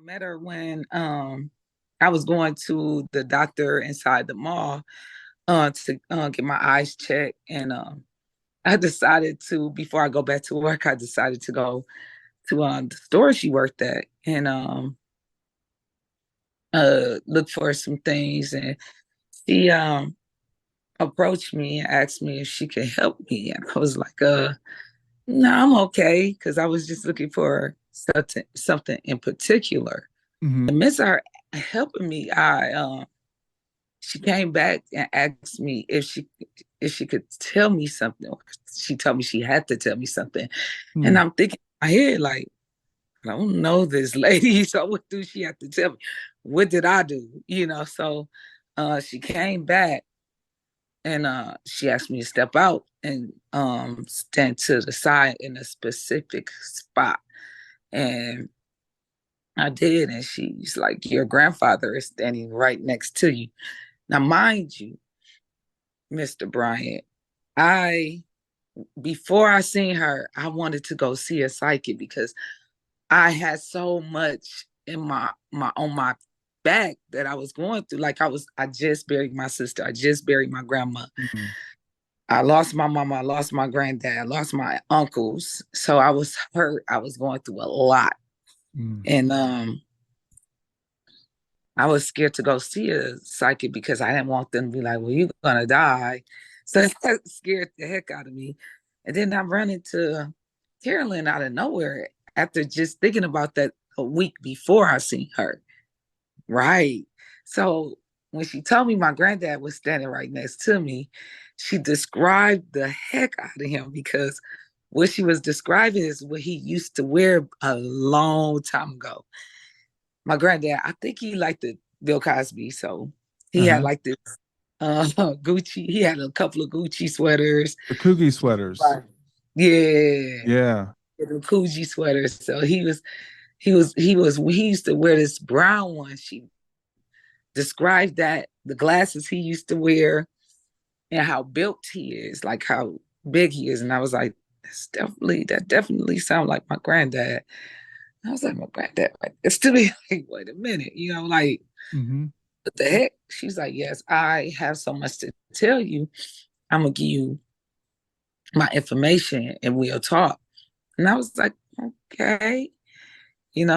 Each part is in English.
Met her when I was going to the doctor inside the mall to get my eyes checked, and I decided to before I go back to work, I decided to go to the store she worked at and look for some things, and she approached me and asked me if she could help me, and I was like, no, I'm okay, because I was just looking for something in particular. Hmm. The midst of her helping me, I she came back and asked me if she could tell me something. She told me she had to tell me something, and Hmm. I'm thinking in my head like, I don't know this lady, so what do she have to tell me? What did I do? So she came back and she asked me to step out and stand to the side in a specific spot. And I did, and she's like, your grandfather is standing right next to you. Now, mind you, Mr. Bryant, I before I seen her, I wanted to go see a psychic because I had so much in my on my back that I was going through. Like I just buried my sister. I just buried my grandma. Hmm. I lost my mama. I lost my granddad. I lost my uncles. So I was hurt. I was going through a lot. Hmm. And I was scared to go see a psychic because I didn't want them to be like, well, you're gonna die. So that scared the heck out of me. And then I run into Carolyn out of nowhere after just thinking about that a week before I seen her. Right. So when she told me my granddad was standing right next to me, she described the heck out of him because what she was describing is what he used to wear a long time ago. My granddad, I think he liked the Bill Cosby, so he had Uh-huh. like this Gucci. He had a couple of Gucci sweaters. The Coogie sweaters. Right. Yeah, Yeah. the Gucci sweaters. So he used to wear this brown one. She described that the glasses he used to wear and how built he is, like how big he is. And I was like, that definitely sounds like my granddad. I was like, my granddad, like, it's to be like, wait a minute, like, Hmm. what the heck? She's like, yes, I have so much to tell you. I'm gonna give you my information and we'll talk. And I was like, okay.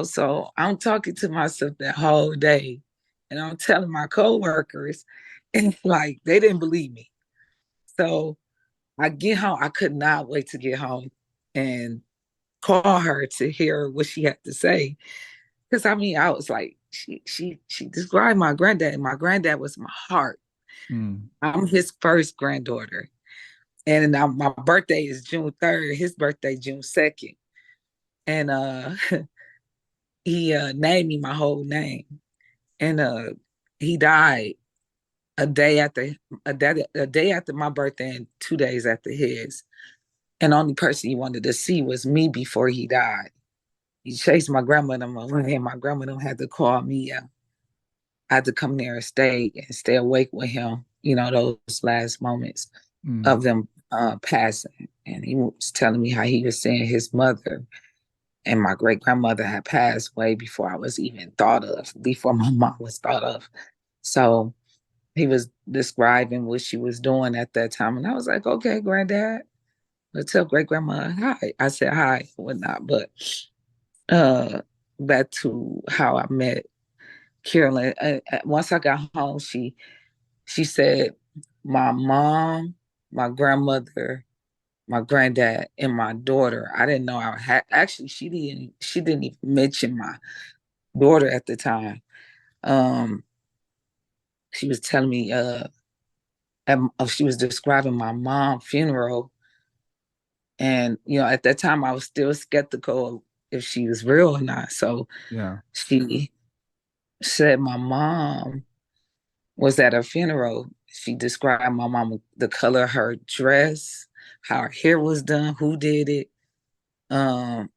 So I'm talking to myself that whole day and I'm telling my coworkers, and like they didn't believe me. So I get home. I could not wait to get home and call her to hear what she had to say. Because I mean, I was like, she described my granddad, and my granddad was my heart. Mm. I'm his first granddaughter. And now my birthday is June 3rd, his birthday June 2nd. And he named me my whole name. And he died a day after a day after my birthday and 2 days after his. And the only person he wanted to see was me before he died. He chased my grandmother away, and my grandmother had to call me. I had to come there and stay awake with him. Those last moments Mm. of them passing. And he was telling me how he was saying his mother and my great grandmother had passed way before I was even thought of, before my mom was thought of. So he was describing what she was doing at that time. And I was like, okay, granddad, let's tell great grandma hi. I said hi, whatnot. But uh, back to how I met Carolyn. Once I got home, she said, my mom, my grandmother, my granddad, and my daughter. I didn't know I had actually she didn't even mention my daughter at the time. Um, she was telling me she was describing my mom's funeral. And at that time I was still skeptical of if she was real or not. So Yeah. she said my mom was at her funeral. She described my mom, the color of her dress, how her hair was done, who did it. Um,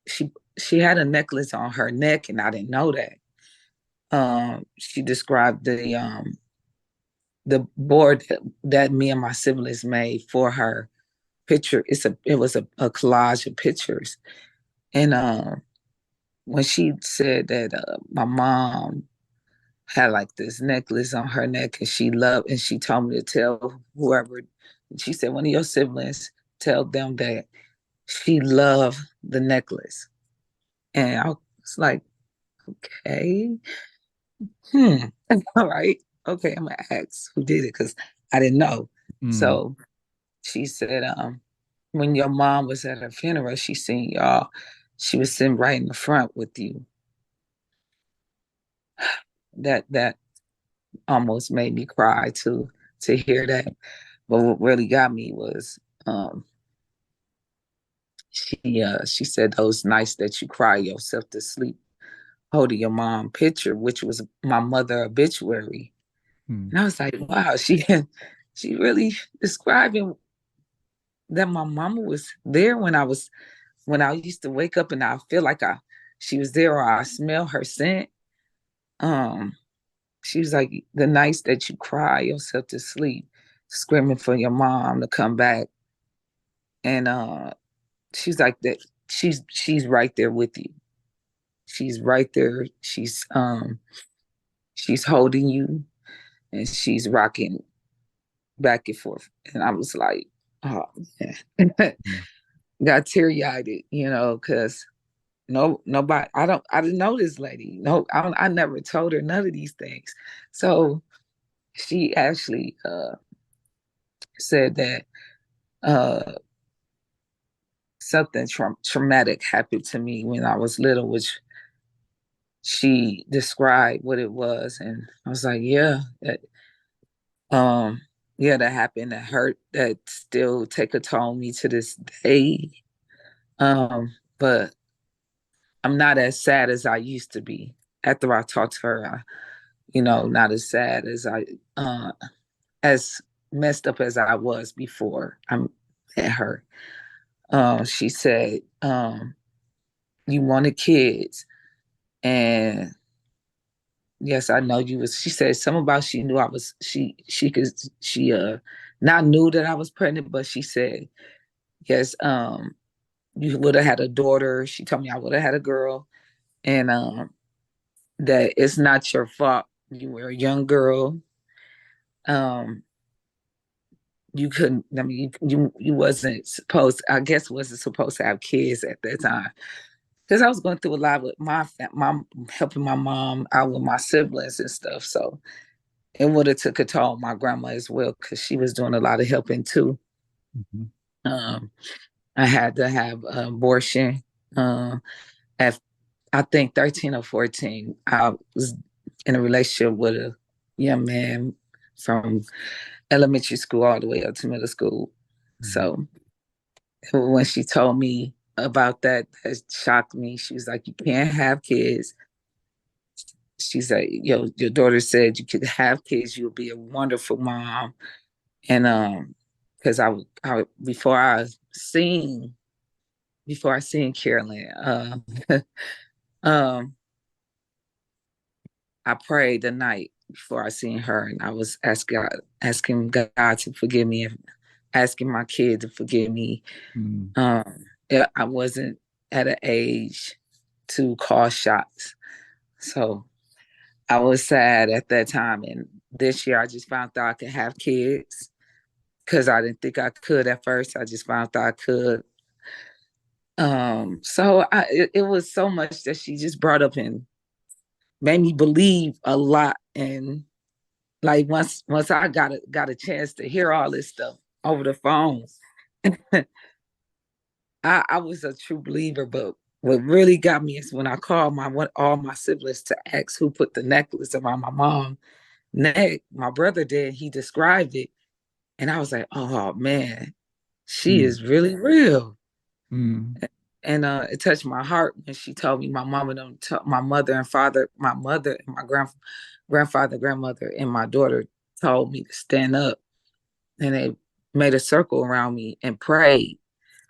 she had a necklace on her neck, and I didn't know that. She described the board that me and my siblings made for her picture. It was a collage of pictures, and when she said that my mom had like this necklace on her neck and she loved, and she told me to tell whoever, she said, one of your siblings, tell them that she loved the necklace. And I was like, okay, all right, okay, I'm gonna ask who did it because I didn't know. Mm. So she said, when your mom was at her funeral, she seen y'all. She was sitting right in the front with you. That almost made me cry to hear that. But what really got me was she said those nights that you cry yourself to sleep holding your mom picture, which was my mother obituary. Mm. And I was like, wow, she really describing that my mama was there when I used to wake up and I feel like she was there, or I smell her scent. Um, she was like, the nights that you cry yourself to sleep, screaming for your mom to come back. And she's like that, she's right there with you. She's right there. She's holding you and she's rocking back and forth. And I was like, oh man. Mm. Got teary-eyed, because nobody, I didn't know this lady. No, I never told her none of these things. So she actually said that uh something traumatic happened to me when I was little, which she described what it was, and I was like, um, yeah, that happened. That hurt. That still take a toll on me to this day. But I'm not as sad as I used to be. After I talked to her, not as sad as messed up as I was before I met her. She said, you wanted kids, and yes, I know you was. She said something about she knew I was. She could she not knew that I was pregnant, but she said yes. You would have had a daughter. She told me I would have had a girl, and that it's not your fault. You were a young girl. Um, you couldn't. I mean, you wasn't supposed. I guess wasn't supposed to have kids at that time because I was going through a lot with my helping my mom out with my siblings and stuff. So it would have took a toll on my grandma as well because she was doing a lot of helping too. Mm-hmm. Um, I had to have an abortion at I think 13 or 14. I was in a relationship with a young man from elementary school all the way up to middle school. Mm-hmm. So when she told me about that, that shocked me. She was like, "You can't have kids." She said, your daughter said you could have kids. You'll be a wonderful mom." And because I seen before I seen Carolyn, um, I prayed the night before I seen her, and I was asking God to forgive me, and asking my kid to forgive me. Mm. I wasn't at an age to call shots, so I was sad at that time. And this year, I just found out I could have kids because I didn't think I could at first. I just found out I could. It was so much that she just brought up and made me believe a lot. And like once I got a chance to hear all this stuff over the phone, I was a true believer. But what really got me is when I called all my siblings to ask who put the necklace around my mom's neck. My brother did. He described it, and I was like, oh man, she Mm. is really real. Mm. And it touched my heart when she told me my mother and father, my mother and my grandfather, grandmother, and my daughter told me to stand up, and they made a circle around me and prayed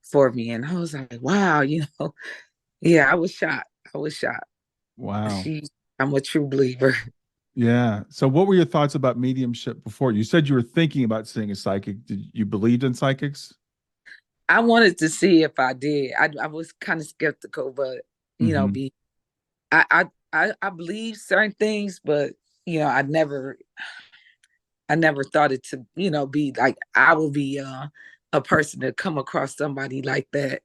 for me. And I was like, wow, yeah, I was shocked. I was shocked. Wow. I'm a true believer. Yeah. So what were your thoughts about mediumship before? You said you were thinking about seeing a psychic. Did you believed in psychics? I wanted to see if I did. I was kind of skeptical, but Mm-hmm. be. I believe certain things, but I never thought it to, be like I will be a person to come across somebody like that.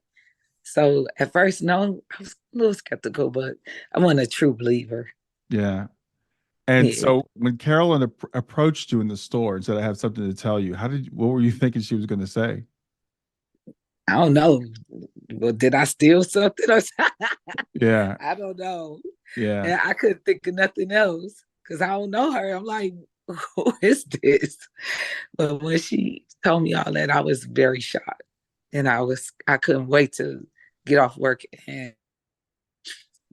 So at first, no, I was a little skeptical, but I wasn't a true believer. Yeah. And Yeah. so when Carolyn approached you in the store and said, "I have something to tell you," what were you thinking she was going to say? I don't know. Well, did I steal something or Yeah. I don't know. Yeah. And I couldn't think of nothing else because I don't know her. I'm like, who is this? But when she told me all that, I was very shocked. And I couldn't wait to get off work and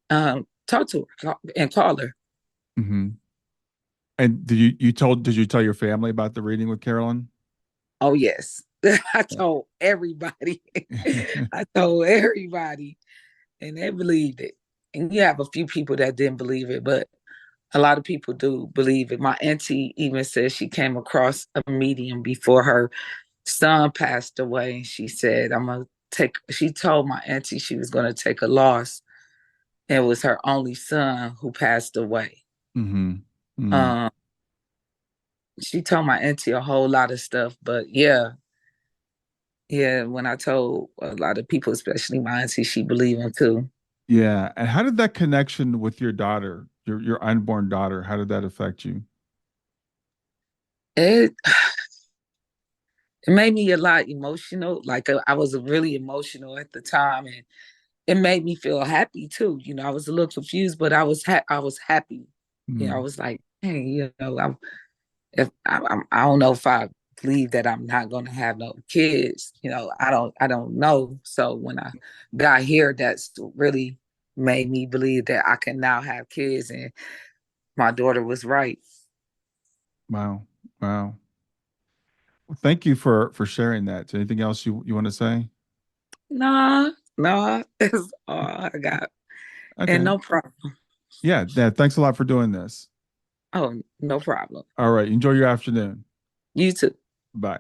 talk to her and call her. Hmm. And did you tell your family about the reading with Carolyn? Oh yes. I told everybody. I told everybody and they believed it. And you have a few people that didn't believe it, but a lot of people do believe it. My auntie even said she came across a medium before her son passed away. And she said, she told my auntie she was going to take a loss. It was her only son who passed away. Hmm. Hmm. Um, she told my auntie a whole lot of stuff, but yeah, yeah, when I told a lot of people, especially my auntie, she believed in too. Yeah. And how did that connection with your daughter, your unborn daughter, how did that affect you? It it made me a lot emotional. Like I was really emotional at the time, and it made me feel happy too. I was a little confused, but I was happy. I Mm. was like, hey, I don't know if I believe that I'm not going to have no kids. I don't know. So when I got here, that's really made me believe that I can now have kids, and my daughter was right. Wow. Wow. Well, thank you for sharing that. Anything else you want to say? Nah, nah, that's all I got, and Okay. no problem. Yeah. Yeah. Thanks a lot for doing this. Oh, no problem. All right. Enjoy your afternoon. You too. Bye.